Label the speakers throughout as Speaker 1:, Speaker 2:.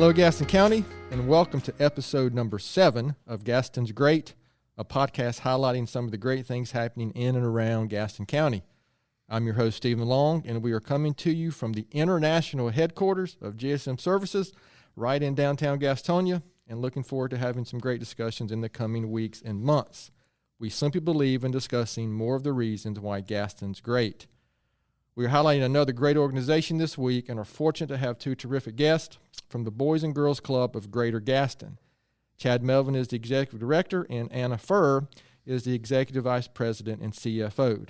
Speaker 1: Hello, Gaston County, and welcome to episode number 7 of Gaston's Great, a podcast highlighting some of the great things happening in and around Gaston County. I'm your host, Stephen Long, and we are coming to you from the international headquarters of GSM Services right in downtown Gastonia, and looking forward to having some great discussions in the coming weeks and months. We simply believe in discussing more of the reasons why Gaston's great. We are highlighting another great organization this week and are fortunate to have 2 terrific guests from the Boys and Girls Club of Greater Gaston. Chad Melvin is the Executive Director, and Anna Furr is the Executive Vice President and CFO.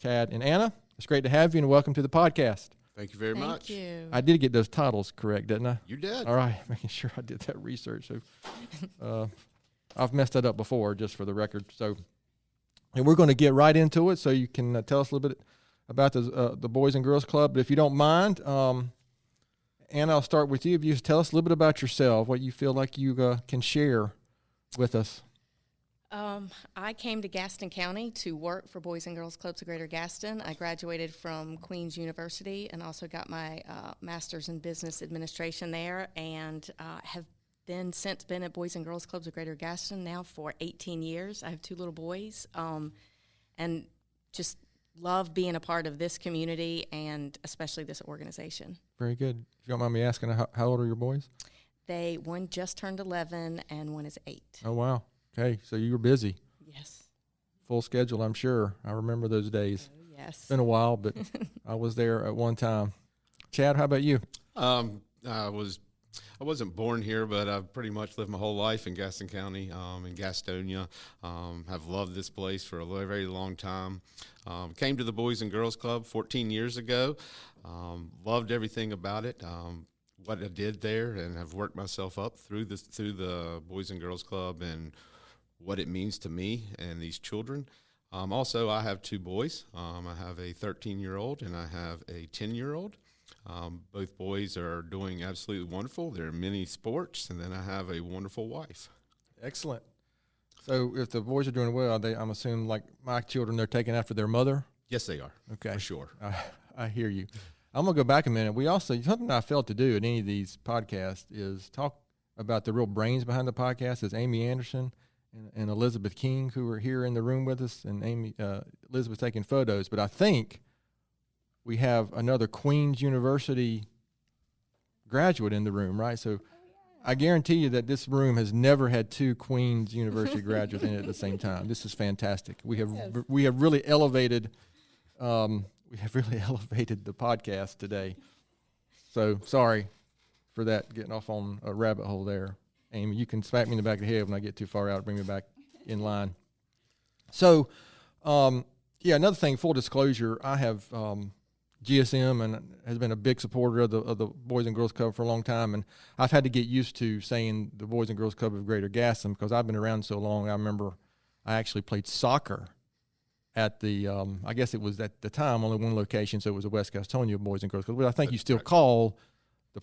Speaker 1: Chad and Anna, it's great to have you, and welcome to the podcast.
Speaker 2: Thank you very much.
Speaker 3: Thank you.
Speaker 1: I did get those titles correct, didn't I?
Speaker 2: You did.
Speaker 1: All right, making sure I did that research. So, I've messed that up before, just for the record. So, and we're going to get right into it, so you can tell us a little bit about the Boys and Girls Club. But if you don't mind, Anna, I'll start with you. If you just tell us a little bit about yourself, what you feel like you can share with us.
Speaker 3: I came to Gaston County to work for Boys and Girls Clubs of Greater Gaston. I graduated from Queen's University and also got my master's in business administration there, and have since been at Boys and Girls Clubs of Greater Gaston now for 18 years. I have 2 little boys, and just love being a part of this community and especially this organization.
Speaker 1: Very good. If you don't mind me asking, how old are your boys?
Speaker 3: One just turned 11 and one is 8.
Speaker 1: Oh, wow. Okay, so you were busy.
Speaker 3: Yes.
Speaker 1: Full schedule, I'm sure. I remember those days.
Speaker 3: Oh, yes.
Speaker 1: It's been a while, but I was there at one time. Chad, how about you?
Speaker 2: I wasn't born here, but I've pretty much lived my whole life in Gaston County, in Gastonia. Have loved this place for a very long time. Came to the Boys and Girls Club 14 years ago. Loved everything about it. What I did there, and have worked myself up through the Boys and Girls Club and what it means to me and these children. Also, I have 2 boys. I have a 13-year-old and I have a 10-year-old. Both boys are doing absolutely wonderful. They're in many sports, and then I have a wonderful wife.
Speaker 1: Excellent. So if the boys are doing well, I'm assuming, like my children, they're taking after their mother?
Speaker 2: Yes, they are.
Speaker 1: Okay.
Speaker 2: For sure.
Speaker 1: I hear you. I'm going to go back a minute. We also, something I failed to do in any of these podcasts is talk about the real brains behind the podcast. Is Amy Anderson and Elizabeth King, who are here in the room with us, and Elizabeth's taking photos. But I think we have another Queen's University graduate in the room, right? So I guarantee you that this room has never had 2 Queen's University graduates in it at the same time. This is fantastic. We have really elevated the podcast today. So sorry for that, getting off on a rabbit hole there. Amy, you can smack me in the back of the head when I get too far out, bring me back in line. So, another thing, full disclosure, I have GSM and has been a big supporter of the Boys and Girls Club for a long time, and I've had to get used to saying the Boys and Girls Club of Greater Gaston because I've been around so long. I remember I actually played soccer at the, I guess it was at the time only one location, so it was the West Gastonia Boys and Girls Club. But I think you still call the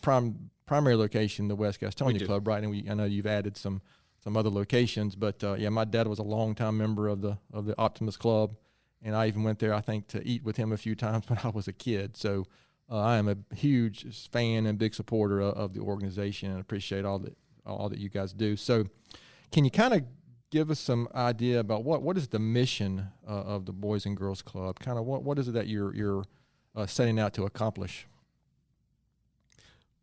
Speaker 1: primary location the West Gastonia Club, right? And I know you've added some other locations, but my dad was a longtime member of the Optimus Club, and I even went there, I think, to eat with him a few times when I was a kid. So I am a huge fan and big supporter of the organization, and appreciate all that you guys do. So, can you kind of give us some idea about what is the mission of the Boys and Girls Club? Kind of what is it that you're setting out to accomplish?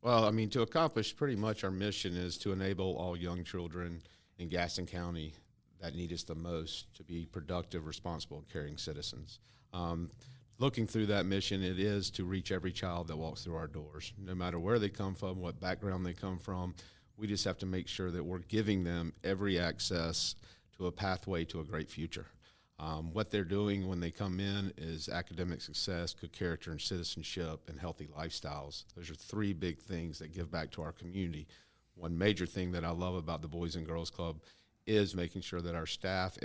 Speaker 2: Well, I mean, to accomplish pretty much our mission is to enable all young children in Gaston County that need us the most to be productive, responsible, and caring citizens. Looking through that mission, it is to reach every child that walks through our doors, no matter where they come from, what background they come from. We just have to make sure that we're giving them every access to a pathway to a great future. What they're doing when they come in is academic success, good character and citizenship, and healthy lifestyles. Those are 3 big things that give back to our community. One major thing that I love about the Boys and Girls Club is making sure that our staff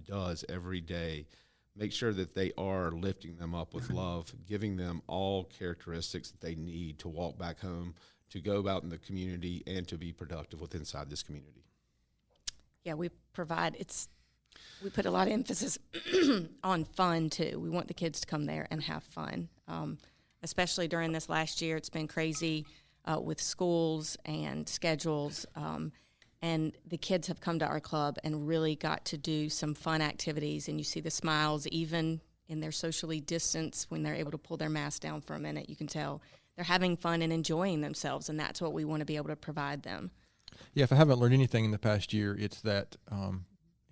Speaker 2: does every day, make sure that they are lifting them up with love, giving them all characteristics that they need to walk back home, to go about in the community, and to be productive inside this community.
Speaker 3: Yeah, we put a lot of emphasis on fun, too. We want the kids to come there and have fun, especially during this last year. It's been crazy with schools and schedules. And the kids have come to our club and really got to do some fun activities, and you see the smiles even in their socially distanced when they're able to pull their mask down for a minute. You can tell they're having fun and enjoying themselves, and that's what we want to be able to provide them.
Speaker 1: Yeah, if I haven't learned anything in the past year, it's that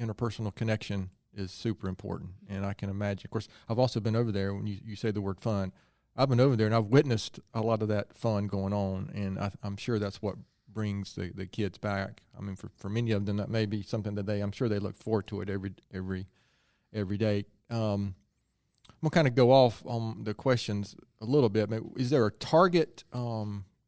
Speaker 1: interpersonal connection is super important. And I can imagine, of course, I've also been over there when you say the word fun. I've been over there and I've witnessed a lot of that fun going on, and I'm sure that's what brings the kids back. I mean, for many of them, that may be something that I'm sure they look forward to it every day. I'm gonna kind of go off on the questions a little bit. Is there a target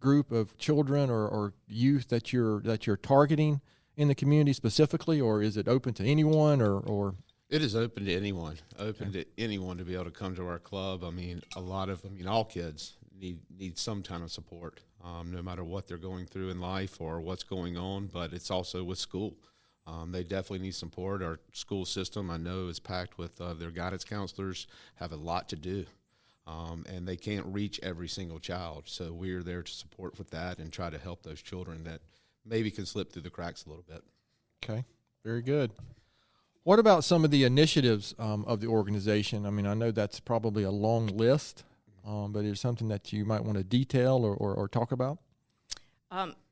Speaker 1: group of children or youth that you're targeting in the community specifically, or is it open to anyone, or?
Speaker 2: It is open to anyone, to anyone to be able to come to our club. I mean, all kids need some kind of support, no matter what they're going through in life or what's going on, but it's also with school. They definitely need support. Our school system, I know, is packed with their guidance counselors, have a lot to do, and they can't reach every single child. So we're there to support with that and try to help those children that maybe can slip through the cracks a little bit.
Speaker 1: Okay, very good. What about some of the initiatives of the organization? I mean, I know that's probably a long list, but is something that you might want to detail or talk about?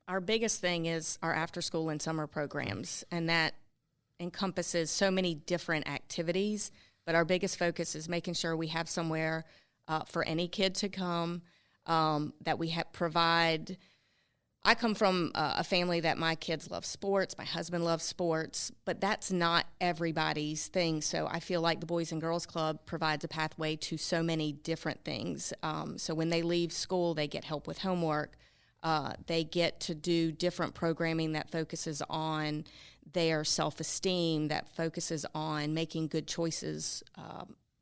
Speaker 3: Our biggest thing is our after-school and summer programs, and that encompasses so many different activities, but our biggest focus is making sure we have somewhere for any kid to come, that we provide. I come from a family that my kids love sports, my husband loves sports, but that's not everybody's thing. So I feel like the Boys and Girls Club provides a pathway to so many different things. So when they leave school, they get help with homework. They get to do different programming that focuses on their self-esteem, that focuses on making good choices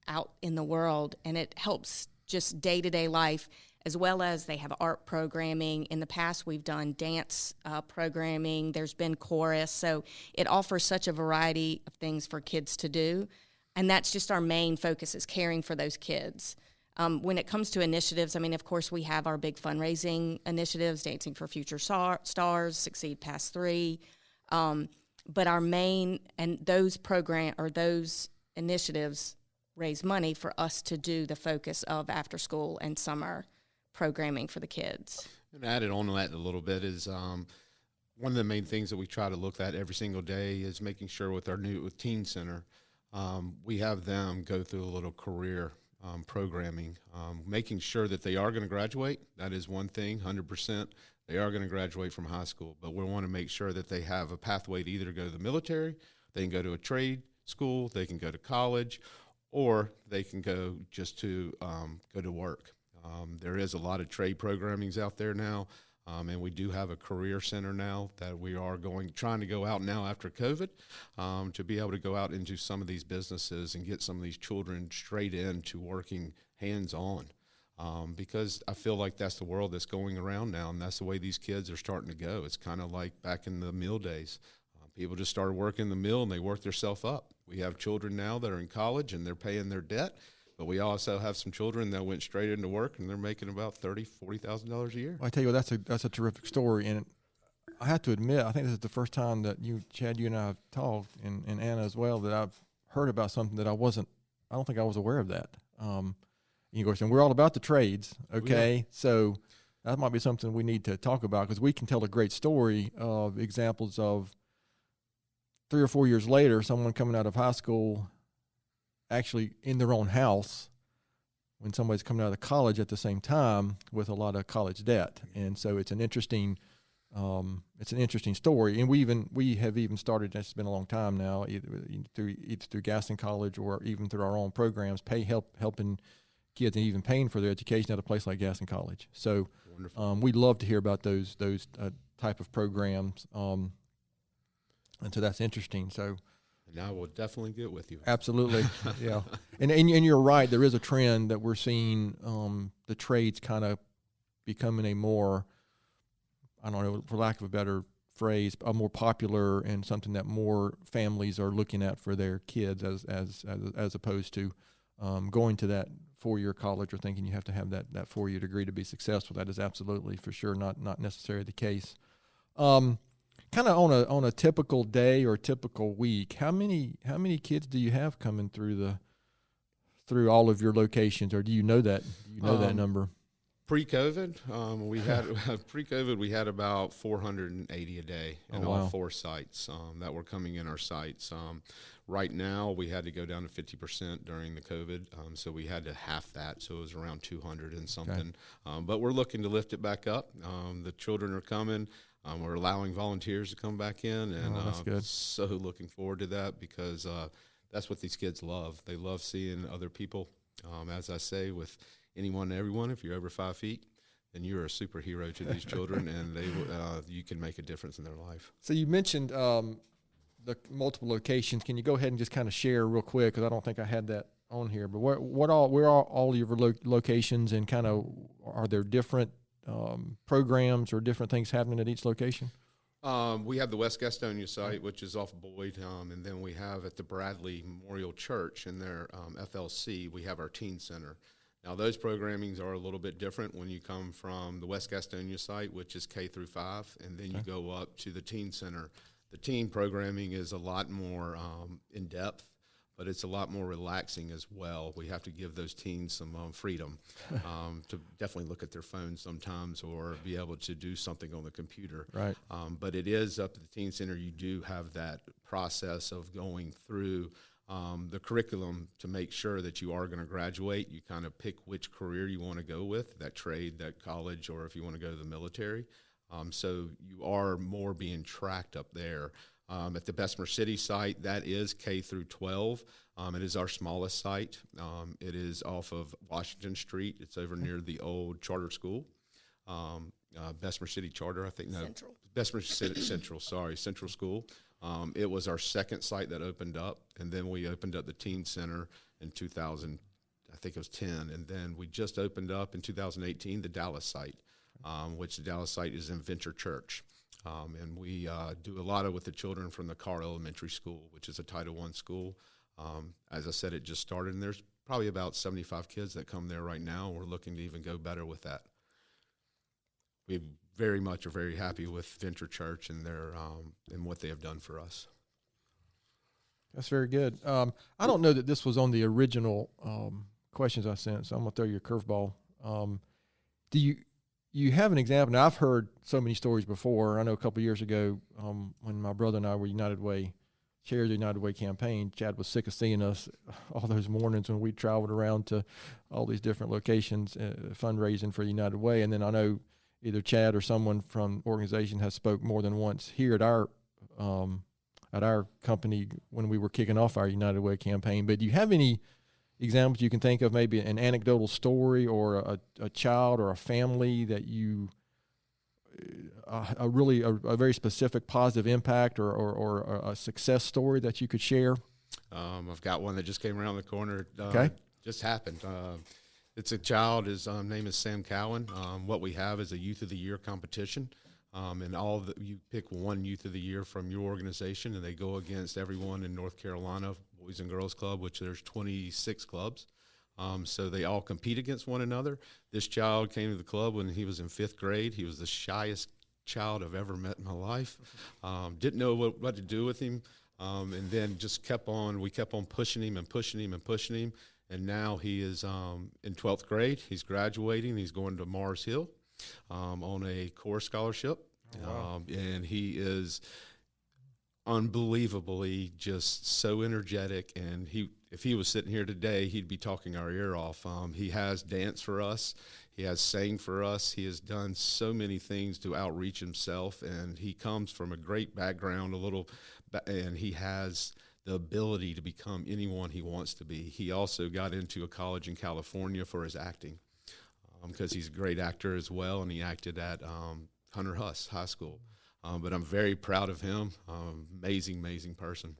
Speaker 3: out in the world, and it helps just day-to-day life, as well as they have art programming. In the past, we've done dance programming. There's been chorus. So it offers such a variety of things for kids to do, and that's just our main focus, is caring for those kids. When it comes to initiatives, I mean, of course, we have our big fundraising initiatives, Dancing for Future Stars, Succeed Past 3. But our main, and those those initiatives raise money for us to do the focus of after school and summer programming for the kids.
Speaker 2: And added on to that a little bit is one of the main things that we try to look at every single day is making sure with Teen Center, we have them go through a little career programming, making sure that they are going to graduate. That is one thing, 100%. They are going to graduate from high school, but we want to make sure that they have a pathway to either go to the military, they can go to a trade school, they can go to college, or they can go just to go to work. There is a lot of trade programmings out there now, and we do have a career center now that we are trying to go out now after COVID, to be able to go out into some of these businesses and get some of these children straight into working hands-on, because I feel like that's the world that's going around now, and that's the way these kids are starting to go. It's kind of like back in the mill days. People just started working the mill and they worked themselves up. We have children now that are in college and they're paying their debt. But we also have some children that went straight into work and they're making about $40,000 a year.
Speaker 1: Well, I tell you what, that's a terrific story, and I have to admit, I think this is the first time that Chad, you and I have talked, and Anna as well, that I've heard about something that I don't think I was aware of that. And we're all about the trades, okay? Yeah. So that might be something we need to talk about, because we can tell a great story of examples of 3 or 4 years later, someone coming out of high school actually in their own house when somebody's coming out of college at the same time with a lot of college debt. And so it's an interesting story. And we have even started, it's been a long time now, either through Gaston College or even through our own programs, helping kids and even paying for their education at a place like Gaston College. So we'd love to hear about those type of programs. And so that's interesting. So,
Speaker 2: and I will definitely get with you.
Speaker 1: Absolutely, yeah. And you're right. There is a trend that we're seeing, the trades kind of becoming a more, I don't know, for lack of a better phrase, a more popular and something that more families are looking at for their kids as opposed to going to that four-year college or thinking you have to have that four-year degree to be successful. That is absolutely, for sure, not necessarily the case. Kind of on a typical day or typical week, how many kids do you have coming through all of your locations, or do you know that number?
Speaker 2: Pre-COVID, we had about 480 a day in all four sites that were coming in our sites. Right now, we had to go down to 50% during the COVID, so we had to half that, so it was around 200 and something. Okay. But we're looking to lift it back up. The children are coming. We're allowing volunteers to come back in, and
Speaker 1: that's good.
Speaker 2: So looking forward to that because that's what these kids love. They love seeing other people. As I say, with anyone and everyone, if you're over 5 feet, then you're a superhero to these children, and you can make a difference in their life.
Speaker 1: So you mentioned the multiple locations. Can you go ahead and just kind of share real quick, because I don't think I had that on here, but where are all your locations, and kind of are there different programs or different things happening at each location?
Speaker 2: We have the West Gastonia site, which is off Boyd, and then we have at the Bradley Memorial Church in their FLC, we have our teen center. Now, those programmings are a little bit different when you come from the West Gastonia site, which is K through 5, and then you go up to the teen center. The teen programming is a lot more in-depth, but it's a lot more relaxing as well. We have to give those teens some freedom to definitely look at their phones sometimes or be able to do something on the computer.
Speaker 1: Right.
Speaker 2: But it is up at the teen center. You do have that process of going through the curriculum to make sure that you are going to graduate. You kind of pick which career you want to go with, that trade, that college, or if you want to go to the military. So you are more being tracked up there. At the Bessemer City site, that is K through 12. It is our smallest site. It is off of Washington Street. It's over near the old charter school. Bessemer City Charter, I think. No,
Speaker 3: Central.
Speaker 2: Bessemer City Central, sorry, Central School. It was our second site that opened up, and then we opened up the Teen Center in 2000, I think it was 10, and then we just opened up in 2018 the Dallas site, which the Dallas site is in Venture Church. And we do a lot with the children from the Carr Elementary School, which is a Title I school. As I said, it just started, and there's probably about 75 kids that come there right now, and we're looking to even go better with that. We very much are very happy with Venture Church and their and what they have done for us.
Speaker 1: That's very good. I don't know that this was on the original questions I sent, so I'm going to throw you a curveball. Do you have an example? Now, I've heard so many stories before. I know a couple of years ago when my brother and I were United Way, chaired the United Way campaign, Chad was sick of seeing us all those mornings when we traveled around to all these different locations fundraising for United Way. And then I know either Chad or someone from the organization has spoke more than once here at our company when we were kicking off our United Way campaign. But do you have any examples you can think of, maybe an anecdotal story or a child or a family that you a very specific positive impact or a success story that you could share?
Speaker 2: I've got one that just came around the corner.
Speaker 1: Okay.
Speaker 2: Just happened. It's a child. His name is Sam Cowan. What we have is a Youth of the Year competition. And you pick one Youth of the Year from your organization, and they go against everyone in North Carolina, Boys and Girls Club, which there's 26 clubs. So they all compete against one another. This child came to the club when he was in 5th grade. He was the shyest child I've ever met in my life. Didn't know what to do with him. And then just we kept on pushing him and pushing him and pushing him. And now he is in 12th grade. He's graduating. He's going to Mars Hill on a core scholarship.
Speaker 1: Wow.
Speaker 2: And he is unbelievably just so energetic. And if he was sitting here today, he'd be talking our ear off. He has danced for us. He has sang for us. He has done so many things to outreach himself. And he comes from a great background, and he has the ability to become anyone he wants to be. He also got into a college in California for his acting because he's a great actor as well, and he acted at Hunter Huss High School. But I'm very proud of him. Amazing person.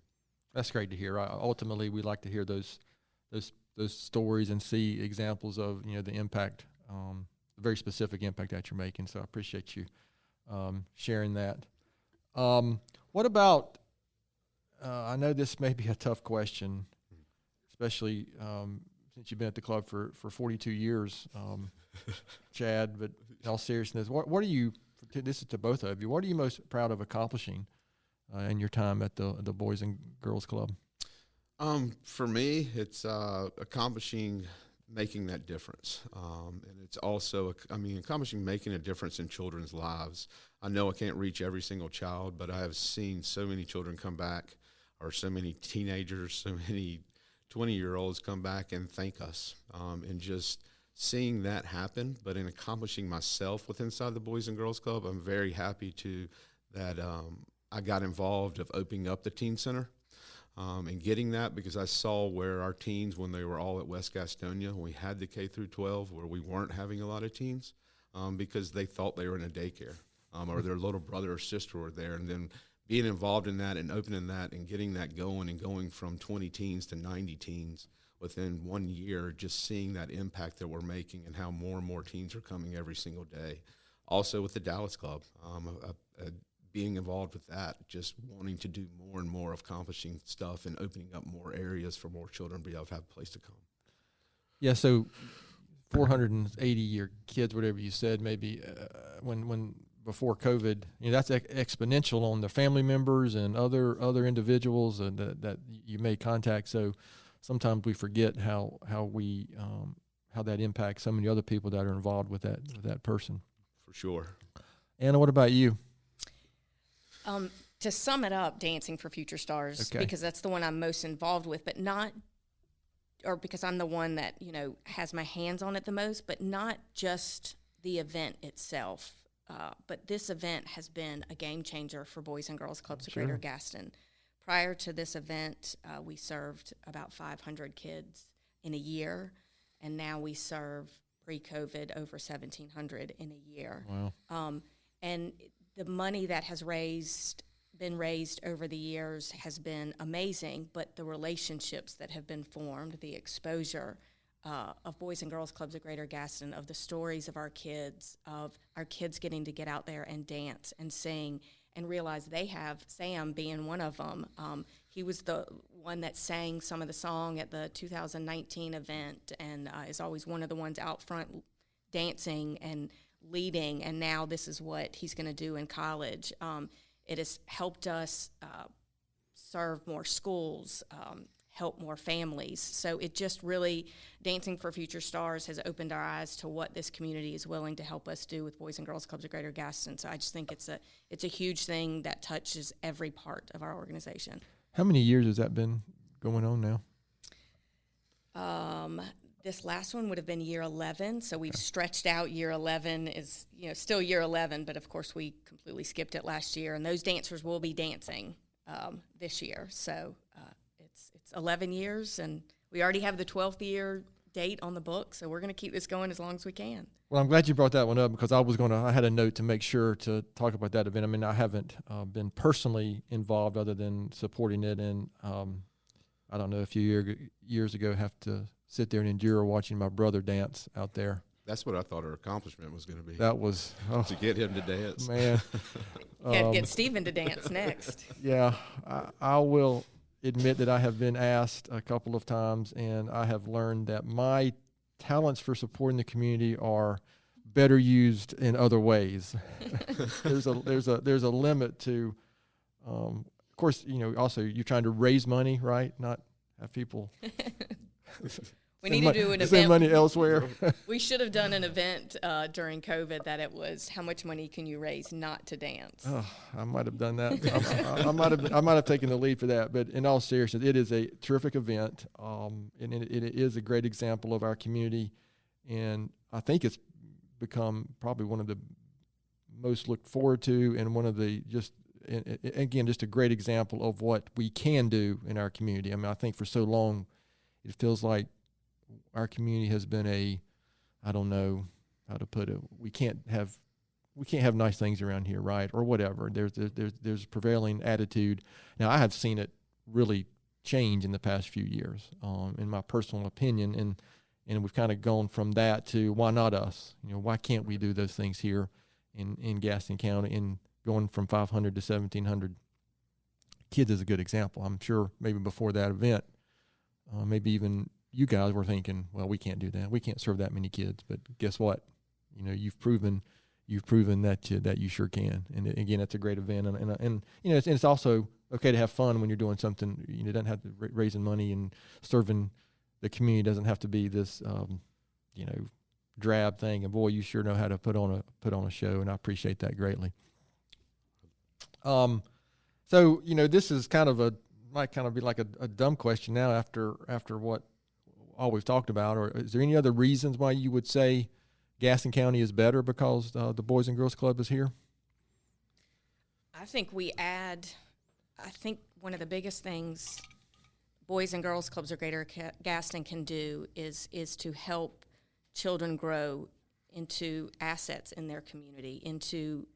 Speaker 1: That's great to hear. Ultimately, we like to hear those stories and see examples of the impact, the very specific impact that you're making. So I appreciate you sharing that. What about? I know this may be a tough question, especially since you've been at the club for 42 years, Chad. But in all seriousness, what are you? This is to both of you. What are you most proud of accomplishing in your time at the Boys and Girls Club?
Speaker 2: For me, it's accomplishing making that difference. And it's also, accomplishing making a difference in children's lives. I know I can't reach every single child, but I have seen so many children come back, or so many teenagers, so many 20-year-olds come back and thank us. And just seeing that happen, but in accomplishing myself with inside the Boys and Girls Club, I'm very happy that I got involved of opening up the teen center. And getting that, because I saw where our teens, when they were all at West Gastonia, when we had the K through 12, where we weren't having a lot of teens, because they thought they were in a daycare, or their little brother or sister were there. And then being involved in that and opening that and getting that going, and going from 20 teens to 90 teens within 1 year, just seeing that impact that we're making and how more and more teens are coming every single day. Also with the Dallas Club, being involved with that, just wanting to do more and more, of accomplishing stuff and opening up more areas for more children to be able to have a place to come.
Speaker 1: Yeah, so 480 your kids, whatever you said, maybe when before COVID, that's exponential on the family members and other individuals and that you made contact. So sometimes we forget how that impacts so many other people that are involved with that person.
Speaker 2: For sure.
Speaker 1: Anna, what about you?
Speaker 3: To sum it up, Dancing for Future Stars,
Speaker 1: okay,
Speaker 3: because that's the one I'm most involved with, but not, or because I'm the one that, has my hands on it the most, but not just the event itself. But this event has been a game changer for Boys and Girls Clubs of
Speaker 1: Sure.
Speaker 3: Greater Gaston. Prior to this event, we served about 500 kids in a year, and now we serve, pre-COVID, over 1,700 in a year.
Speaker 1: Wow.
Speaker 3: And the money that has been raised over the years has been amazing, but the relationships that have been formed, the exposure of Boys and Girls Clubs of Greater Gaston, of the stories of our kids getting to get out there and dance and sing, and realize they have Sam being one of them. He was the one that sang some of the song at the 2019 event, and is always one of the ones out front dancing and leading, and now this is what he's going to do in college. It has helped us serve more schools, help more families. So it just really, Dancing for Future Stars has opened our eyes to what this community is willing to help us do with Boys and Girls Clubs of Greater Gaston. So I just think it's a huge thing that touches every part of our organization.
Speaker 1: How many years has that been going on now?
Speaker 3: This last one would have been year 11, so we've stretched out. Year 11 is, still year 11, but of course we completely skipped it last year, and those dancers will be dancing this year. So it's 11 years, and we already have the 12th year date on the book, so we're going to keep this going as long as we can.
Speaker 1: Well, I'm glad you brought that one up, because I had a note to make sure to talk about that event. I mean, I haven't been personally involved other than supporting it, and I don't know, a few years ago, have to sit there and endure watching my brother dance out there.
Speaker 2: That's what I thought our accomplishment was going to be.
Speaker 1: That was
Speaker 2: to get him to dance.
Speaker 1: Man.
Speaker 3: Had to get Stephen to dance next.
Speaker 1: Yeah, I will admit that I have been asked a couple of times, and I have learned that my talents for supporting the community are better used in other ways. There's a limit to, of course, also you're trying to raise money, right? Not have people.
Speaker 3: We need to do an event.
Speaker 1: Send money elsewhere.
Speaker 3: We should have done an event during COVID that it was, how much money can you raise not to dance?
Speaker 1: Oh, I might have done that. I might have taken the lead for that. But in all seriousness, it is a terrific event, and it is a great example of our community. And I think it's become probably one of the most looked forward to, and one of the just a great example of what we can do in our community. I mean, I think for so long, it feels like our community has been I don't know how to put it. We can't have nice things around here, right? Or whatever. There's prevailing attitude. Now, I have seen it really change in the past few years, in my personal opinion, and we've kind of gone from that to why not us? Why can't we do those things here in Gaston County? And going from 500 to 1,700 kids is a good example. I'm sure maybe before that event, maybe even you guys were thinking, well, we can't do that. We can't serve that many kids. But guess what? You know, you've proven that you sure can. And again, it's a great event. And you know, it's also okay to have fun when you're doing something. You know, it doesn't have to raising money and serving the community doesn't have to be this, you know, drab thing. And boy, you sure know how to put on a show. And I appreciate that greatly. So, you know, this is might kind of be like a dumb question now after what all we've talked about, or is there any other reasons why you would say Gaston County is better because the Boys and Girls Club is here?
Speaker 3: I think one of the biggest things Boys and Girls Clubs of Greater Gaston can do is to help children grow into assets in their community, into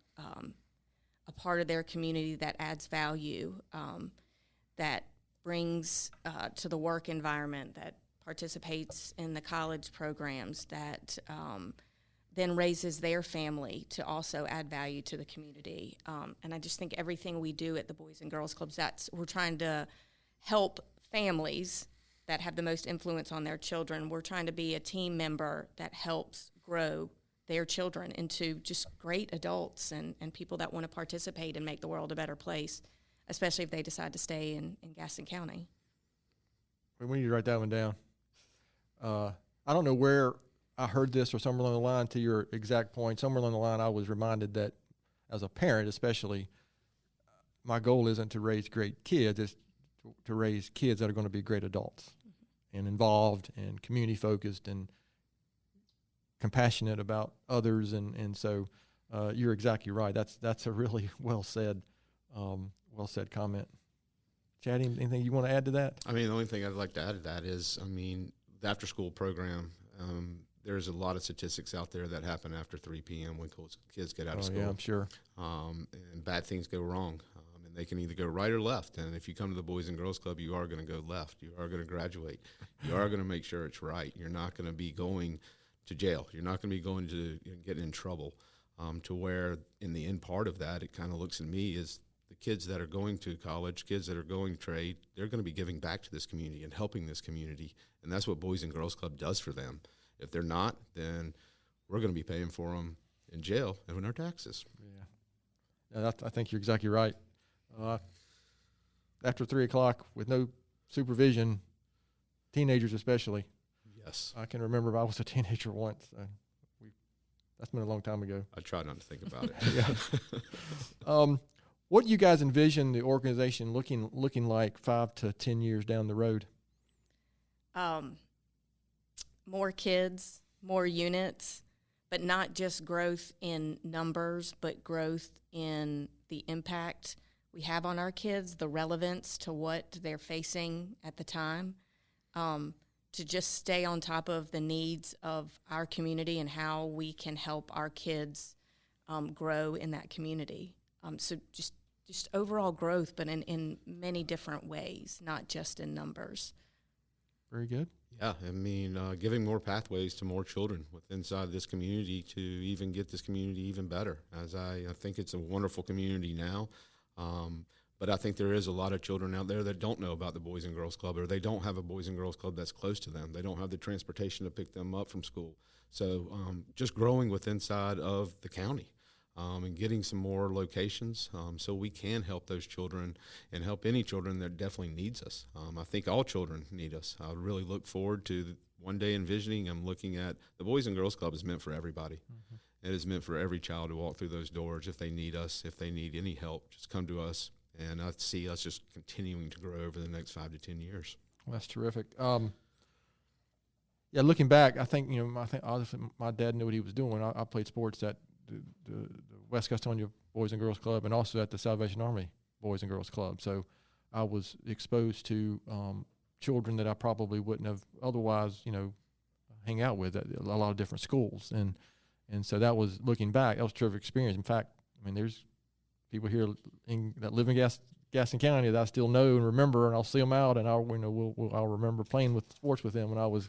Speaker 3: a part of their community that adds value, that brings to the work environment, that participates in the college programs, that then raises their family to also add value to the community. And I just think everything we do at the Boys and Girls Clubs, we're trying to help families that have the most influence on their children. We're trying to be a team member that helps grow their children into just great adults and people that want to participate and make the world a better place, especially if they decide to stay in Gaston County.
Speaker 1: We need to write that one down. I don't know where I heard this or somewhere along the line, to your exact point. Somewhere along the line I was reminded that as a parent especially, my goal isn't to raise great kids, it's to raise kids that are going to be great adults and involved and community focused and compassionate about others. And so you're exactly right. That's a really well said comment. Chad, anything you want to add to that?
Speaker 2: I mean, the only thing I'd like to add to that is, I mean, the after-school program, there's a lot of statistics out there that happen after 3 p.m. when kids get out of school.
Speaker 1: Yeah, I'm sure.
Speaker 2: And bad things go wrong. And they can either go right or left. And if you come to the Boys and Girls Club, you are going to go left. You are going to graduate. You are going to make sure it's right. You're not going to be going to jail. You're not going to be going to getting in trouble. To where in the end part of that, it kind of looks at me as the kids that are going to college, kids that are going trade, they're going to be giving back to this community and helping this community. And that's what Boys and Girls Club does for them. If they're not, then we're going to be paying for them in jail and in our taxes.
Speaker 1: Yeah, I think you're exactly right. After 3 o'clock with no supervision, teenagers especially.
Speaker 2: Yes.
Speaker 1: I can remember I was a teenager once. That's been a long time ago.
Speaker 2: I try not to think about it.
Speaker 1: Yeah. What do you guys envision the organization looking like 5 to 10 years down the road?
Speaker 3: More kids, more units, but not just growth in numbers, but growth in the impact we have on our kids, the relevance to what they're facing at the time, to just stay on top of the needs of our community and how we can help our kids grow in that community. So just overall growth, but in many different ways, not just in numbers.
Speaker 1: Very good.
Speaker 2: Yeah, I mean, giving more pathways to more children inside this community to even get this community even better. As I think it's a wonderful community now, but I think there is a lot of children out there that don't know about the Boys and Girls Club, or they don't have a Boys and Girls Club that's close to them. They don't have the transportation to pick them up from school. So just growing with inside of the county. And getting some more locations so we can help those children and help any children that definitely needs us. I think all children need us. I really look forward to one day envisioning, I'm looking at the Boys and Girls Club is meant for everybody. Mm-hmm. It is meant for every child to walk through those doors. If they need us, if they need any help, just come to us. And I see us just continuing to grow over the next 5 to 10 years.
Speaker 1: Well, that's terrific. Yeah, looking back, I think obviously my dad knew what he was doing. I played sports at the West Gastonia Boys and Girls Club and also at the Salvation Army Boys and Girls Club. So I was exposed to children that I probably wouldn't have otherwise, hang out with at a lot of different schools. And so that was, looking back, that was a terrific experience. In fact, I mean, there's people here that live in Gaston County that I still know and remember, and I'll see them out, and I'll remember playing with sports with them when I was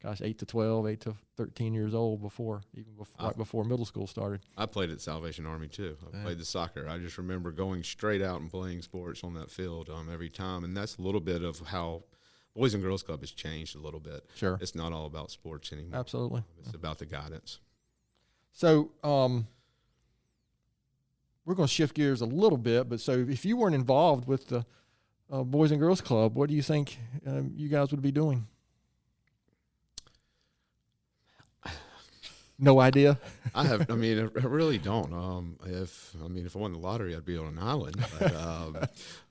Speaker 1: 8 to 12, 8 to 13 years old, right before middle school started.
Speaker 2: I played at Salvation Army too. I played the soccer. I just remember going straight out and playing sports on that field every time, and that's a little bit of how Boys and Girls Club has changed a little bit.
Speaker 1: Sure.
Speaker 2: It's not all about sports anymore.
Speaker 1: Absolutely.
Speaker 2: It's about the guidance.
Speaker 1: So we're going to shift gears a little bit, but so if you weren't involved with the Boys and Girls Club, what do you think you guys would be doing? No idea.
Speaker 2: I really don't. If I won the lottery, I'd be on an island.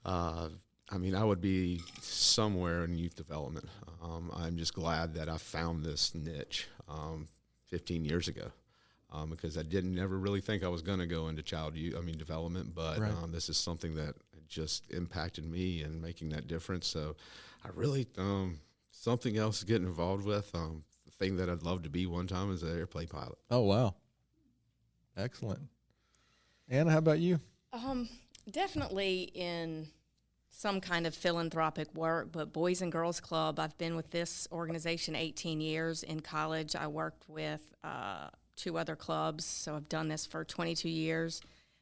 Speaker 2: But, I would be somewhere in youth development. I'm just glad that I found this niche 15 years ago. Because I didn't ever really think I was going to go into development, but
Speaker 1: right.
Speaker 2: This is something that just impacted me and making that difference. So I really, something else to get involved with. The thing that I'd love to be one time is an airplane pilot.
Speaker 1: Oh, wow. Excellent. Anna, how about you?
Speaker 3: Definitely in some kind of philanthropic work, but Boys and Girls Club, I've been with this organization 18 years. In college, I worked with 2 other clubs, so I've done this for 22 years.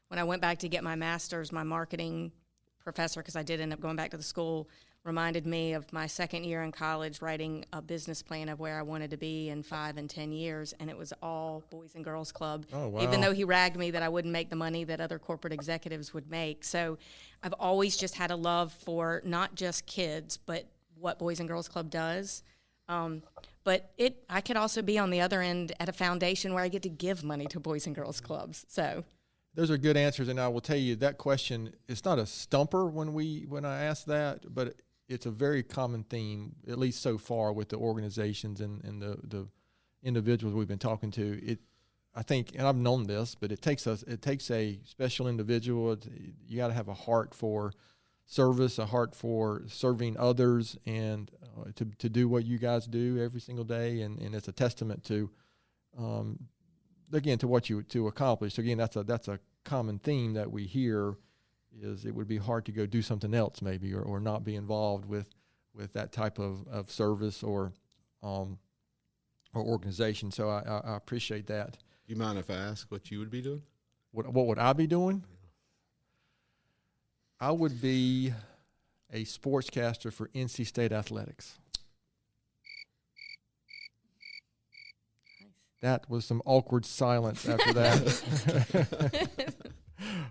Speaker 3: When I went back to get my master's, my marketing professor, because I did end up going back to the school, reminded me of my second year in college writing a business plan of where I wanted to be in 5 and 10 years, and it was all Boys and Girls Club,
Speaker 1: oh, wow.
Speaker 3: even though he ragged me that I wouldn't make the money that other corporate executives would make. So I've always just had a love for not just kids, but what Boys and Girls Club does. But I could also be on the other end at a foundation where I get to give money to Boys and Girls Clubs. So
Speaker 1: those are good answers, and I will tell you that question, it's not a stumper when I ask that, but it's a very common theme, at least so far, with the organizations and the individuals we've been talking to. I think, and I've known this, but it takes a special individual. You got to have a heart for service, a heart for serving others, and to do what you guys do every single day, and it's a testament to, again, to what you to accomplish. So again, that's a common theme that we hear, is it would be hard to go do something else maybe, or not be involved with that type of service or organization. So I appreciate that.
Speaker 2: You mind if I ask what you would be doing?
Speaker 1: What would I be doing? I would be a sportscaster for NC State athletics. That was some awkward silence after that.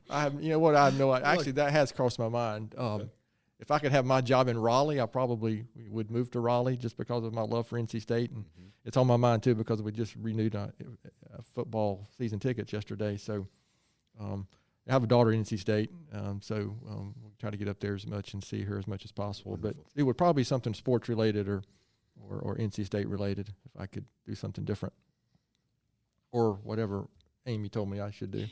Speaker 1: I have no idea. Actually, that has crossed my mind. If I could have my job in Raleigh, I probably would move to Raleigh just because of my love for NC State. And it's on my mind, too, because we just renewed a football season tickets yesterday. So I have a daughter in NC State, so we'll try to get up there as much and see her as much as possible.
Speaker 2: Wonderful.
Speaker 1: But it would probably be something sports-related or NC State-related if I could do something different, or whatever Amy told me I should do.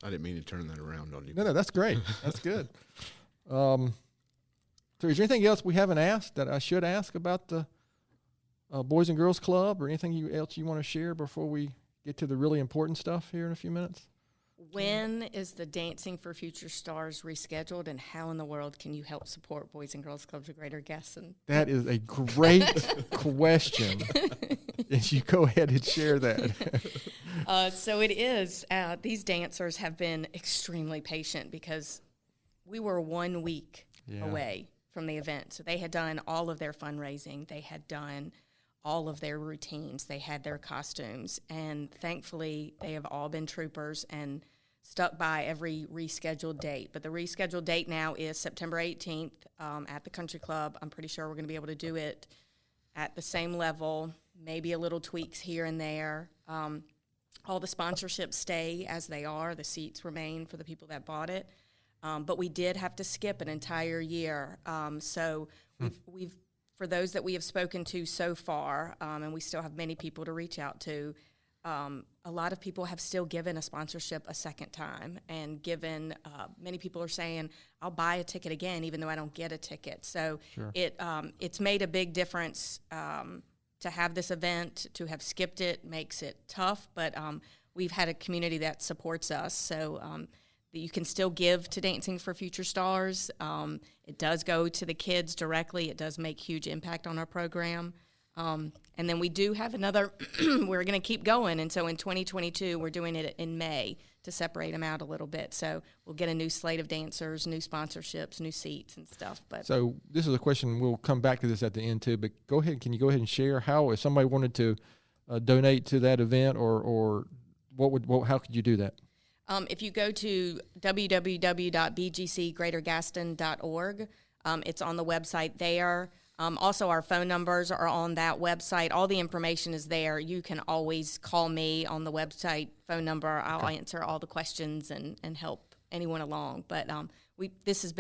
Speaker 2: I didn't mean to turn that around on you.
Speaker 1: No, that's great. That's good. So is there anything else we haven't asked that I should ask about the Boys and Girls Club, or anything else you want to share before we get to the really important stuff here in a few minutes?
Speaker 3: When is the Dancing for Future Stars rescheduled, and how in the world can you help support Boys and Girls Clubs of Greater Gaston?
Speaker 1: That is a great question. And you go ahead and share that.
Speaker 3: So it is. These dancers have been extremely patient because we were 1 week away from the event. So they had done all of their fundraising. They had done all of their routines. They had their costumes. And thankfully, they have all been troopers and stuck by every rescheduled date. But the rescheduled date now is September 18th at the Country Club. I'm pretty sure we're going to be able to do it at the same level, maybe a little tweaks here and there. All the sponsorships stay as they are. The seats remain for the people that bought it. But we did have to skip an entire year. So we've for those that we have spoken to so far, and we still have many people to reach out to, a lot of people have still given a sponsorship a second time, and many people are saying, I'll buy a ticket again even though I don't get a ticket. So
Speaker 1: Sure.
Speaker 3: It's made a big difference to have this event. To have skipped it makes it tough, but we've had a community that supports us. So you can still give to Dancing for Future Stars. It does go to the kids directly. It does make huge impact on our program. And then we do have another, we're going to keep going. And so in 2022, we're doing it in May to separate them out a little bit. So we'll get a new slate of dancers, new sponsorships, new seats and stuff. But
Speaker 1: So this is a question, we'll come back to this at the end too, but go ahead, can you go ahead and share how, if somebody wanted to donate to that event, or how could you do that?
Speaker 3: If you go to www.bgcgreatergaston.org, it's on the website there. Also, our phone numbers are on that website. All the information is there. You can always call me on the website phone number. I'll answer all the questions and help anyone along. But this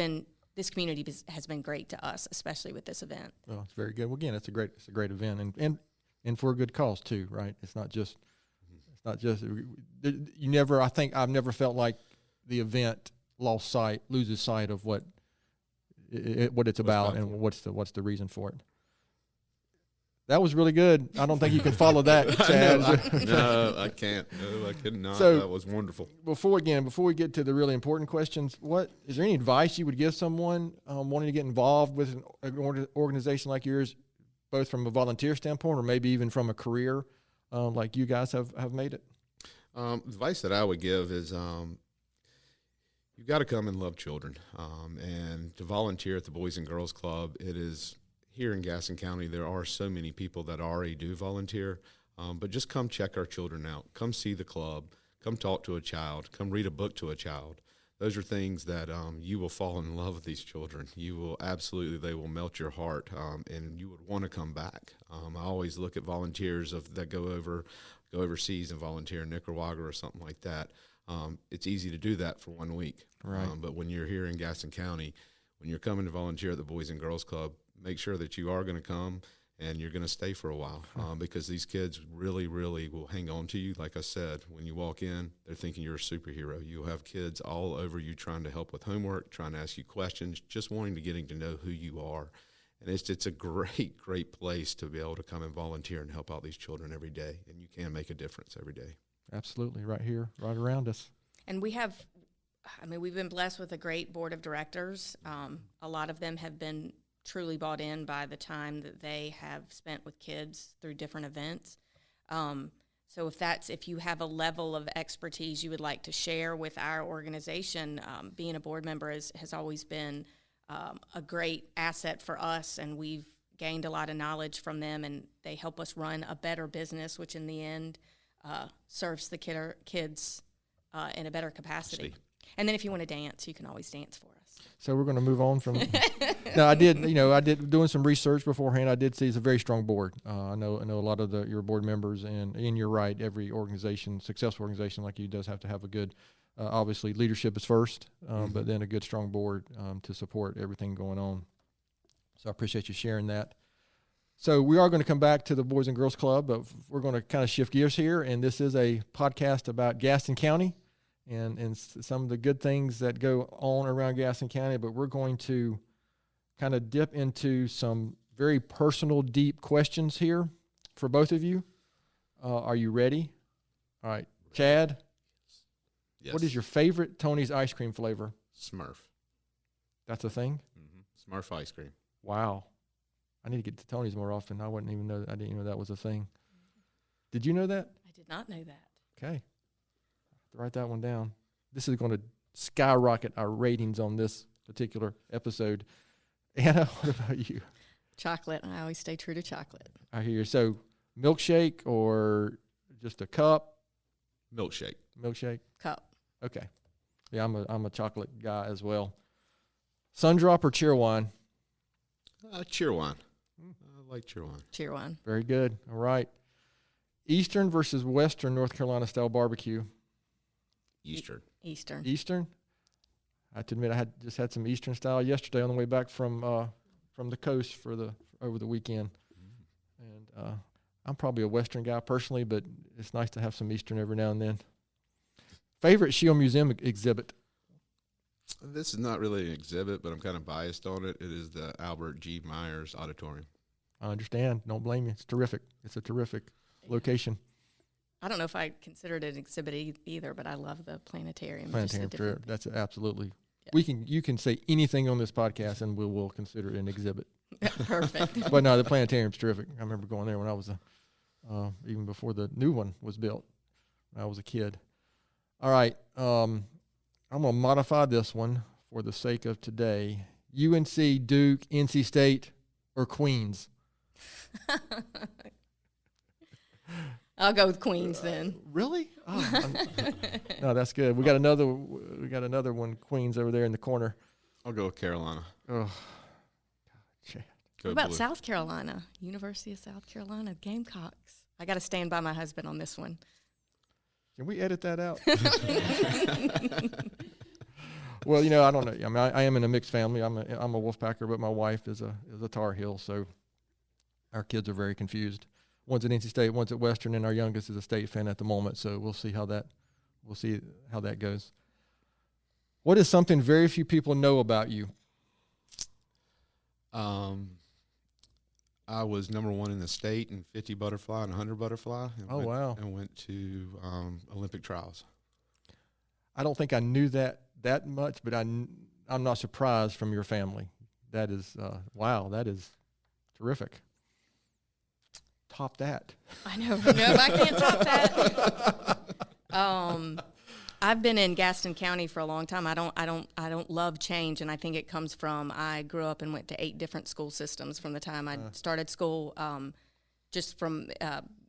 Speaker 3: community has been great to us, especially with this event.
Speaker 1: Well, it's very good. Well, again, it's a great event, and for a good cause too, right? It's not just you never. I think I've never felt like the event loses sight of what it's about and what's the reason for it. That was really good. I don't think you can follow that, Chad.
Speaker 2: No, I can't. No, I could not.
Speaker 1: So,
Speaker 2: that was wonderful.
Speaker 1: Before we get to the really important questions, is there any advice you would give someone wanting to get involved with an organization like yours, both from a volunteer standpoint or maybe even from a career like you guys have made it?
Speaker 2: Advice that I would give is you've got to come and love children. And to volunteer at the Boys and Girls Club, it is here in Gaston County, there are so many people that already do volunteer. But just come check our children out. Come see the club. Come talk to a child. Come read a book to a child. Those are things that you will fall in love with these children. You will absolutely, they will melt your heart, and you would want to come back. I always look at volunteers that go overseas and volunteer in Nicaragua or something like that. It's easy to do that for 1 week.
Speaker 1: Right.
Speaker 2: But when you're here in Gaston County, when you're coming to volunteer at the Boys and Girls Club, make sure that you are going to come and you're going to stay for a while, because these kids really, really will hang on to you. Like I said, when you walk in, they're thinking you're a superhero. You'll have kids all over you trying to help with homework, trying to ask you questions, just wanting to getting to know who you are. And it's a great, great place to be able to come and volunteer and help out these children every day. And you can make a difference every day.
Speaker 1: Absolutely, right here, right around us.
Speaker 3: And we've been blessed with a great board of directors. A lot of them have been truly bought in by the time that they have spent with kids through different events. So if you have a level of expertise you would like to share with our organization, being a board member has always been a great asset for us, and we've gained a lot of knowledge from them, and they help us run a better business, which in the end serves the kids in a better capacity. And then if you want to dance, you can always dance for us.
Speaker 1: So we're going to move on from. No, I did doing some research beforehand. I did see it's a very strong board. I know a lot of your board members, and you're right. Every successful organization like you does have to have a good. Obviously, leadership is first, but then a good, strong board to support everything going on. So I appreciate you sharing that. So we are going to come back to the Boys and Girls Club, but we're going to kind of shift gears here, and this is a podcast about Gaston County and some of the good things that go on around Gaston County, but we're going to kind of dip into some very personal, deep questions here for both of you. Are you ready? All right. Chad?
Speaker 2: Yes.
Speaker 1: What is your favorite Tony's ice cream flavor?
Speaker 2: Smurf.
Speaker 1: That's a thing?
Speaker 2: Mm-hmm. Smurf ice cream.
Speaker 1: Wow. I need to get to Tony's more often. I didn't even know that was a thing. Did you know that?
Speaker 3: I did not know that.
Speaker 1: Okay. Write that one down. This is going to skyrocket our ratings on this particular episode. Anna, what about you?
Speaker 3: Chocolate. I always stay true to chocolate.
Speaker 1: I hear you. So milkshake or just a cup?
Speaker 2: Milkshake.
Speaker 1: Milkshake?
Speaker 3: Cup.
Speaker 1: Okay. Yeah, I'm a chocolate guy as well. Sundrop or Cheerwine?
Speaker 2: Cheerwine. I like Cheerwine.
Speaker 3: Cheerwine.
Speaker 1: Very good. All right. Eastern versus Western North Carolina style barbecue?
Speaker 2: Eastern.
Speaker 3: Eastern.
Speaker 1: I have to admit, I just had some Eastern style yesterday on the way back from the coast over the weekend. And I'm probably a Western guy personally, but it's nice to have some Eastern every now and then. Favorite Shield Museum exhibit?
Speaker 2: This is not really an exhibit, but I'm kind of biased on it. It is the Albert G. Myers Auditorium.
Speaker 1: I understand. Don't blame you. It's terrific. It's a terrific location.
Speaker 3: I don't know if I consider it an exhibit either, but I love the planetarium.
Speaker 1: Planetarium, that's absolutely. Yeah. You can say anything on this podcast, and we will consider it an exhibit.
Speaker 3: Perfect.
Speaker 1: But no, the planetarium's terrific. I remember going there when I was even before the new one was built. When I was a kid. All right, I'm going to modify this one for the sake of today. UNC, Duke, NC State, or Queens?
Speaker 3: I'll go with Queens then.
Speaker 1: Really? Oh, no, that's good. We got another one, Queens, over there in the corner.
Speaker 2: I'll go with Carolina.
Speaker 1: Oh, God,
Speaker 3: what about South Carolina? University of South Carolina, Gamecocks. I got to stand by my husband on this one.
Speaker 1: Can we edit that out? Well, I don't know. I mean, I am in a mixed family. I'm a Wolfpacker, but my wife is a Tar Heel, so our kids are very confused. One's at NC State, one's at Western, and our youngest is a State fan at the moment. So we'll see how that goes. What is something very few people know about you?
Speaker 2: I was #1 in the state in 50 butterfly and 100 butterfly.
Speaker 1: Wow!
Speaker 2: And went to Olympic trials.
Speaker 1: I don't think I knew that much, but I'm not surprised from your family. That is wow. That is terrific. Top that.
Speaker 3: I know. No, I can't top that. I've been in Gaston County for a long time. I don't love change, and I think it comes from I grew up and went to 8 different school systems from the time I started school. Just from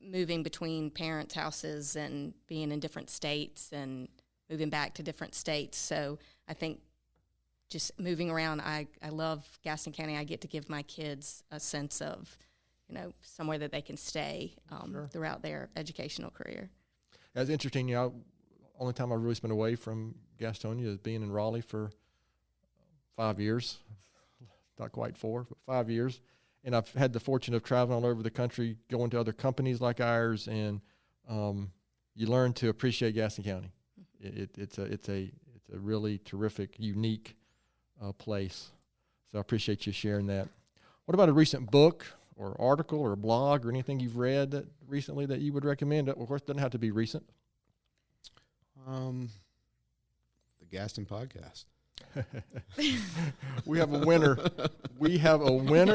Speaker 3: moving between parents' houses and being in different states and moving back to different states. So I think just moving around, I love Gaston County. I get to give my kids a sense of, somewhere that they can stay throughout their educational career.
Speaker 1: That's interesting. Only time I've really spent away from Gastonia is being in Raleigh for 5 years. Not quite 4, but 5 years. And I've had the fortune of traveling all over the country, going to other companies like ours, and you learn to appreciate Gaston County. It's a really terrific, unique place. So I appreciate you sharing that. What about a recent book or article or blog or anything you've read recently that you would recommend? Of course, it doesn't have to be recent.
Speaker 2: The Gaston podcast.
Speaker 1: We have a winner.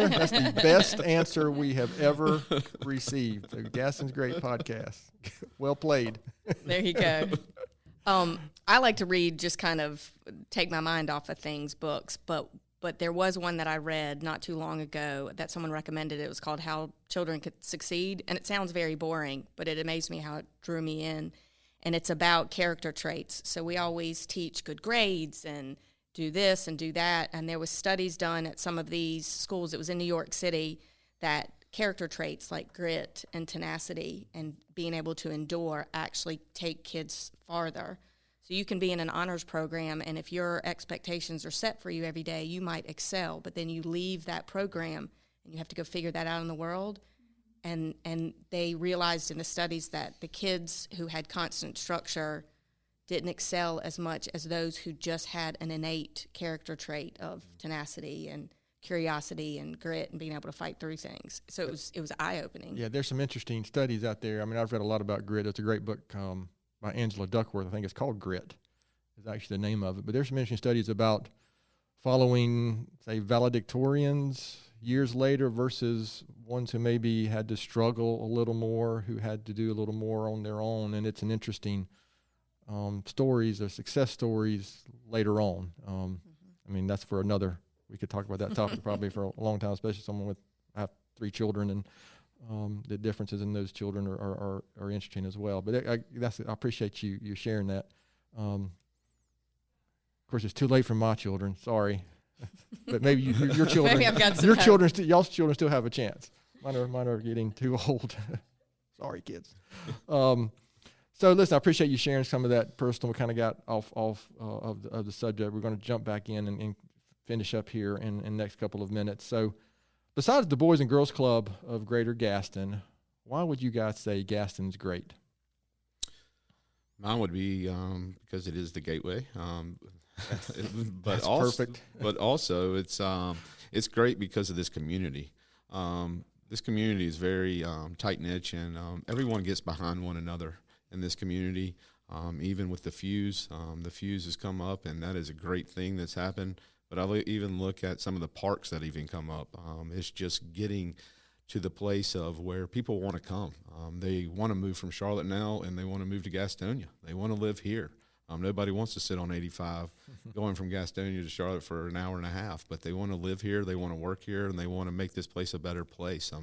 Speaker 1: That's the best answer we have ever received. The Gaston's Great podcast. Well played.
Speaker 3: There you go. I like to read, just kind of take my mind off of things, books, but there was one that I read not too long ago that someone recommended. It was called How Children Could Succeed, and it sounds very boring, but it amazed me how it drew me in. And it's about character traits. So we always teach good grades and do this and do that. And there was studies done at some of these schools. It was in New York City, that character traits like grit and tenacity and being able to endure actually take kids farther. So you can be in an honors program, and if your expectations are set for you every day, you might excel. But then you leave that program, and you have to go figure that out in the world. And they realized in the studies that the kids who had constant structure didn't excel as much as those who just had an innate character trait of tenacity and curiosity and grit and being able to fight through things. So it was eye-opening.
Speaker 1: Yeah, there's some interesting studies out there. I mean, I've read a lot about grit. It's a great book by Angela Duckworth. I think it's called Grit is actually the name of it. But there's some interesting studies about following, say, valedictorians years later versus ones who maybe had to struggle a little more, who had to do a little more on their own. And it's an interesting stories or success stories later on. I mean, that's for another, we could talk about that topic probably for a long time, especially someone with, I have 3 children, and the differences in those children are interesting as well. But I appreciate you sharing that. Of course, it's too late for my children. Sorry, but maybe your children,
Speaker 3: maybe I've got some
Speaker 1: your
Speaker 3: hope.
Speaker 1: children, y'all's children still have a chance. Mine are getting too old. Sorry, kids. So listen, I appreciate you sharing some of that personal. We kind of got off of the subject. We're going to jump back in and finish up here in the next couple of minutes. So, besides the Boys and Girls Club of Greater Gaston, why would you guys say Gaston's great?
Speaker 2: Mine would be because it is the gateway. But
Speaker 1: That's
Speaker 2: also,
Speaker 1: perfect.
Speaker 2: But also, it's great because of this community. This community is very tight-knit, and everyone gets behind one another in this community. Even with the Fuse has come up, and that is a great thing that's happened. but I even look at some of the parks that even come up. It's just getting to the place of where people want to come. They want to move from Charlotte now, and they want to move to Gastonia. They want to live here. Nobody wants to sit on 85 going from Gastonia to Charlotte for an hour and a half, but they want to live here, they want to work here, and they want to make this place a better place.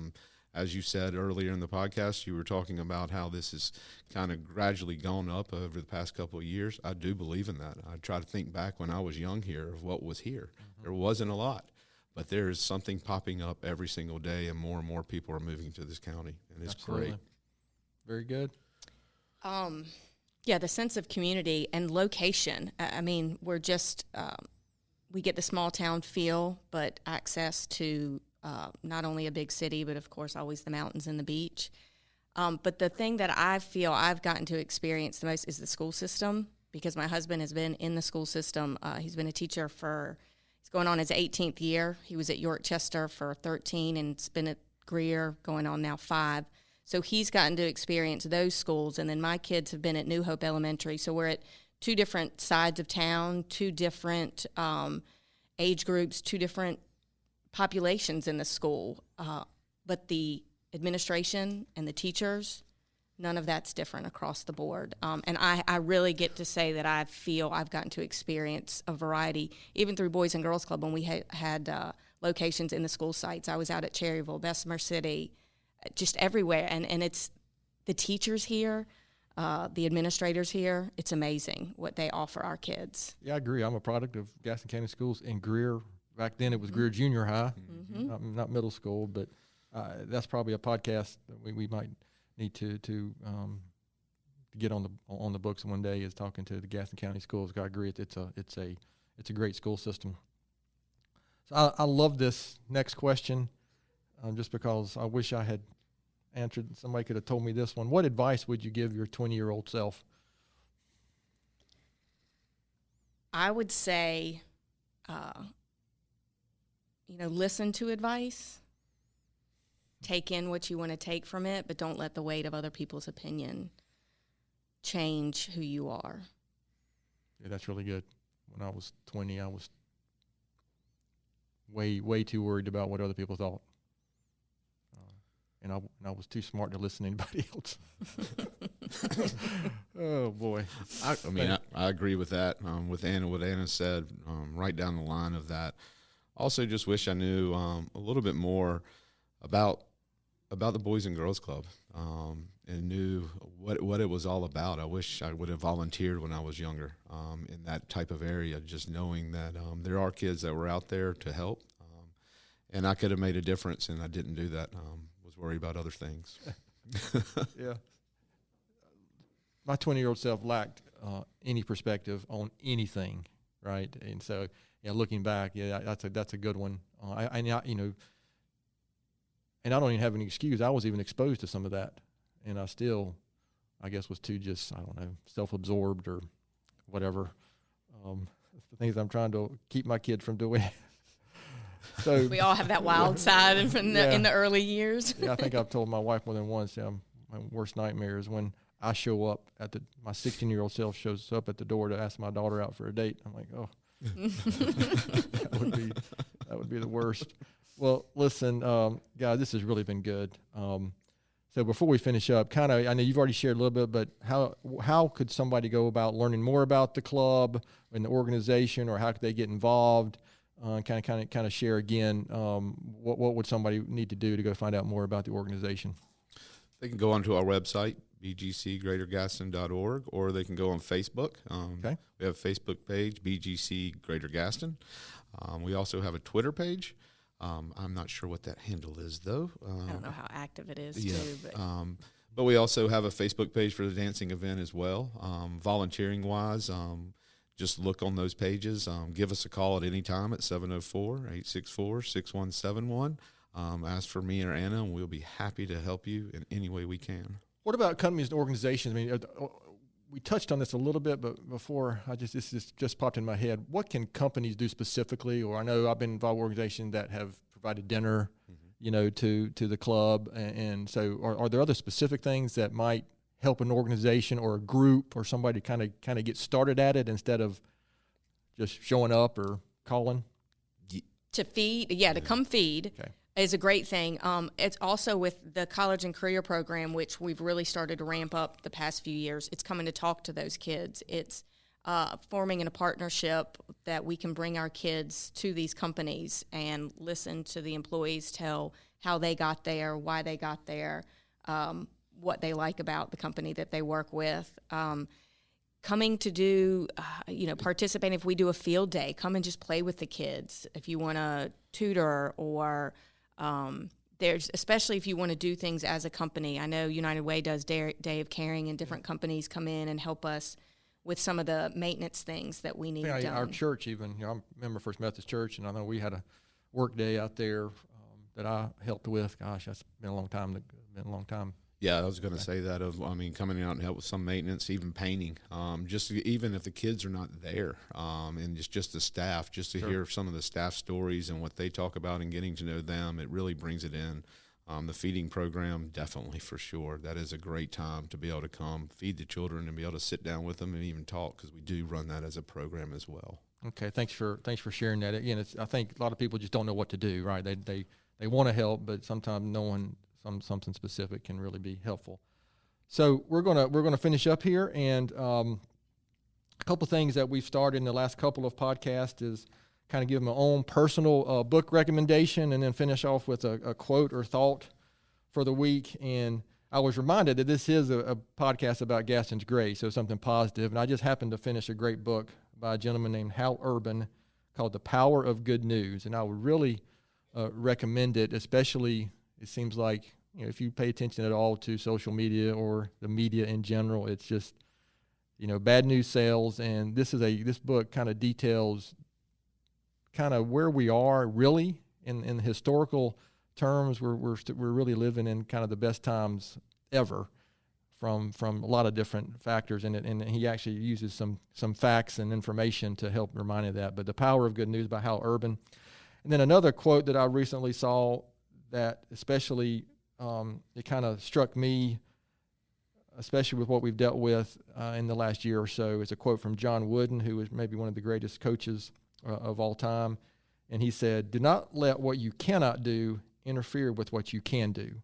Speaker 2: As you said earlier in the podcast, you were talking about how this has kind of gradually gone up over the past couple of years. I do believe in that. I try to think back when I was young here of what was here. There wasn't a lot, but there is something popping up every single day, and more people are moving to this county, and it's
Speaker 1: Absolutely.
Speaker 2: great.
Speaker 1: Very good.
Speaker 3: Yeah, the sense of community and location. I mean, we're just, we get the small town feel, but access to not only a big city, but of course always the mountains and the beach. But the thing that I feel I've gotten to experience the most is the school system, because my husband has been in the school system. He's been a teacher he's going on his 18th year. He was at Yorkchester for 13 and it's been at Greer going on now 5. So he's gotten to experience those schools, and then my kids have been at New Hope Elementary. So we're at 2 different sides of town, 2 different age groups, 2 different populations in the school. But the administration and the teachers, none of that's different across the board. And I really get to say that I feel I've gotten to experience a variety, even through Boys and Girls Club when we had locations in the school sites. I was out at Cherryville, Bessemer City, just everywhere, and it's the teachers here, the administrators here. It's amazing what they offer our kids.
Speaker 1: Yeah, I agree. I'm a product of Gaston County Schools in Greer. Back then it was Greer Junior High, not middle school, but that's probably a podcast that we might need to get on the books one day, is talking to the Gaston County Schools. I agree. It's a great school system. So I love this next question, just because I wish I had answered. Somebody could have told me this one. What advice would you give your 20-year-old self?
Speaker 3: I would say, listen to advice. Take in what you want to take from it, but don't let the weight of other people's opinion change who you are.
Speaker 1: Yeah, that's really good. When I was 20, I was way too worried about what other people thought. And I was too smart to listen to anybody else. Oh, boy.
Speaker 2: I agree with that, with Anna, what Anna said, right down the line of that. Also just wish I knew a little bit more about the Boys and Girls Club, and knew what it was all about. I wish I would have volunteered when I was younger, in that type of area, just knowing that there are kids that were out there to help, and I could have made a difference, and I didn't do that. Was worried about other things.
Speaker 1: Yeah. My 20-year-old self lacked any perspective on anything, right? And so, yeah, looking back, yeah, that's a good one. And I don't even have any excuse. I was even exposed to some of that, and I still, I guess, was too just, I don't know, self-absorbed or whatever. The things I'm trying to keep my kid from doing. So
Speaker 3: we all have that wild side in the early years.
Speaker 1: Yeah, I think I've told my wife more than once. My worst nightmare is when I show up my 16-year-old self shows up at the door to ask my daughter out for a date. I'm like, oh, that would be the worst. Well, listen, guys, this has really been good. So before we finish up, I know you've already shared a little bit, but how could somebody go about learning more about the club and the organization, or how could they get involved? Kind of share again. What would somebody need to do to go find out more about the organization?
Speaker 2: They can go onto our website, bgcgreatergaston.org, or they can go on Facebook.
Speaker 1: Okay.
Speaker 2: We have a Facebook page, BGC Greater Gaston. We also have a Twitter page. I'm not sure what that handle is, though.
Speaker 3: I don't know how active it is,
Speaker 2: yeah.
Speaker 3: too.
Speaker 2: But we also have a Facebook page for the dancing event as well. Volunteering-wise, just look on those pages. Give us a call at any time at 704-864-6171. Ask for me or Anna, and we'll be happy to help you in any way we can.
Speaker 1: What about companies and organizations? I mean, we touched on this a little bit, but before this just popped in my head. What can companies do specifically? Or I know I've been involved with organizations that have provided dinner, to the club, and so are there other specific things that might help an organization or a group or somebody kind of get started at it instead of just showing up or calling?
Speaker 3: To feed, to come feed is a great thing. It's also with the college and career program, which we've really started to ramp up the past few years. It's coming to talk to those kids. It's forming in a partnership that we can bring our kids to these companies and listen to the employees tell how they got there, why they got there, what they like about the company that they work with. Coming to do, participate. If we do a field day, come and just play with the kids. If you want to tutor or especially if you want to do things as a company. I know United Way does Day of Caring, and different companies come in and help us with some of the maintenance things that we need done.
Speaker 1: Our church even, I'm a member of First Methodist Church, and I know we had a work day out there that I helped with. Gosh, that's been a long time.
Speaker 2: Yeah, I was going to say that coming out and help with some maintenance, even painting, even if the kids are not there, and just the staff, just to hear some of the staff stories and what they talk about and getting to know them, it really brings it in. The feeding program, definitely, for sure. That is a great time to be able to come feed the children and be able to sit down with them and even talk, because we do run that as a program as well.
Speaker 1: Okay, thanks for sharing that. Again, I think a lot of people just don't know what to do, right? They want to help, but sometimes knowing something specific can really be helpful. So we're gonna finish up here, and a couple things that we've started in the last couple of podcasts is kind of give my own personal book recommendation, and then finish off with a quote or thought for the week. And I was reminded that this is a podcast about Gaston's Gray, so something positive. And I just happened to finish a great book by a gentleman named Hal Urban called The Power of Good News, and I would really recommend it, especially. It seems like, if you pay attention at all to social media or the media in general, it's just, bad news sells. And this book kind of details kind of where we are really in historical terms. We're really living in kind of the best times ever from a lot of different factors in it. And he actually uses some facts and information to help remind you of that. But The Power of Good News by Hal Urban. And then another quote that I recently saw that especially it kind of struck me, especially with what we've dealt with in the last year or so, is a quote from John Wooden, who is maybe one of the greatest coaches of all time. And he said, "Do not let what you cannot do interfere with what you can do."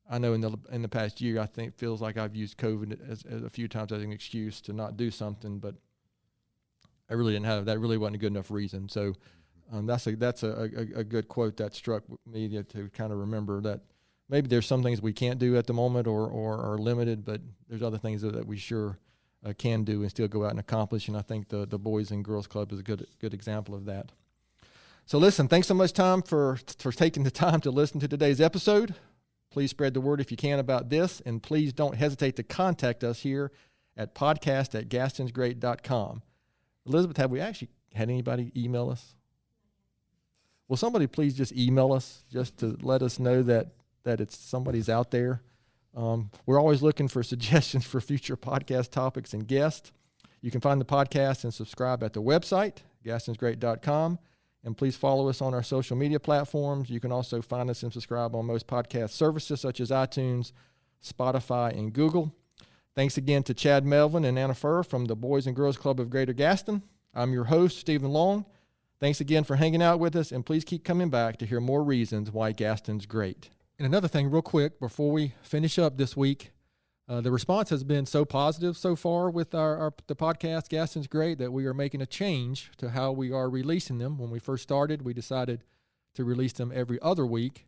Speaker 1: I know in the past year, I think it feels like I've used COVID as a few times as an excuse to not do something, but I really didn't have that. Really wasn't a good enough reason. So that's a good quote that struck me to kind of remember that maybe there's some things we can't do at the moment or are limited, but there's other things that we sure can do and still go out and accomplish. And I think the Boys and Girls Club is a good example of that. So listen, thanks so much, Tom, for taking the time to listen to today's episode. Please spread the word if you can about this, and please don't hesitate to contact us here at podcast@gastonsgreat.com. Elizabeth, have we actually had anybody email us? Will somebody please just email us just to let us know that it's somebody's out there? We're always looking for suggestions for future podcast topics and guests. You can find the podcast and subscribe at the website, gastonsgreat.com. And please follow us on our social media platforms. You can also find us and subscribe on most podcast services such as iTunes, Spotify, and Google. Thanks again to Chad Melvin and Anna Furr from the Boys and Girls Club of Greater Gaston. I'm your host, Stephen Long. Thanks again for hanging out with us, and please keep coming back to hear more reasons why Gaston's great. And another thing real quick before we finish up this week, the response has been so positive so far with the podcast Gaston's Great that we are making a change to how we are releasing them. When we first started, we decided to release them every other week,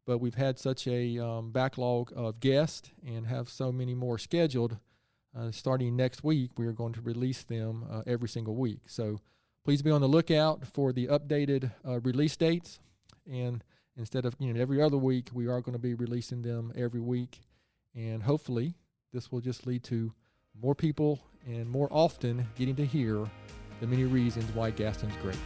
Speaker 1: but we've had such a backlog of guests and have so many more scheduled. Starting next week, we are going to release them every single week. So please be on the lookout for the updated release dates. And instead of every other week, we are going to be releasing them every week. And hopefully this will just lead to more people and more often getting to hear the many reasons why Gaston's great.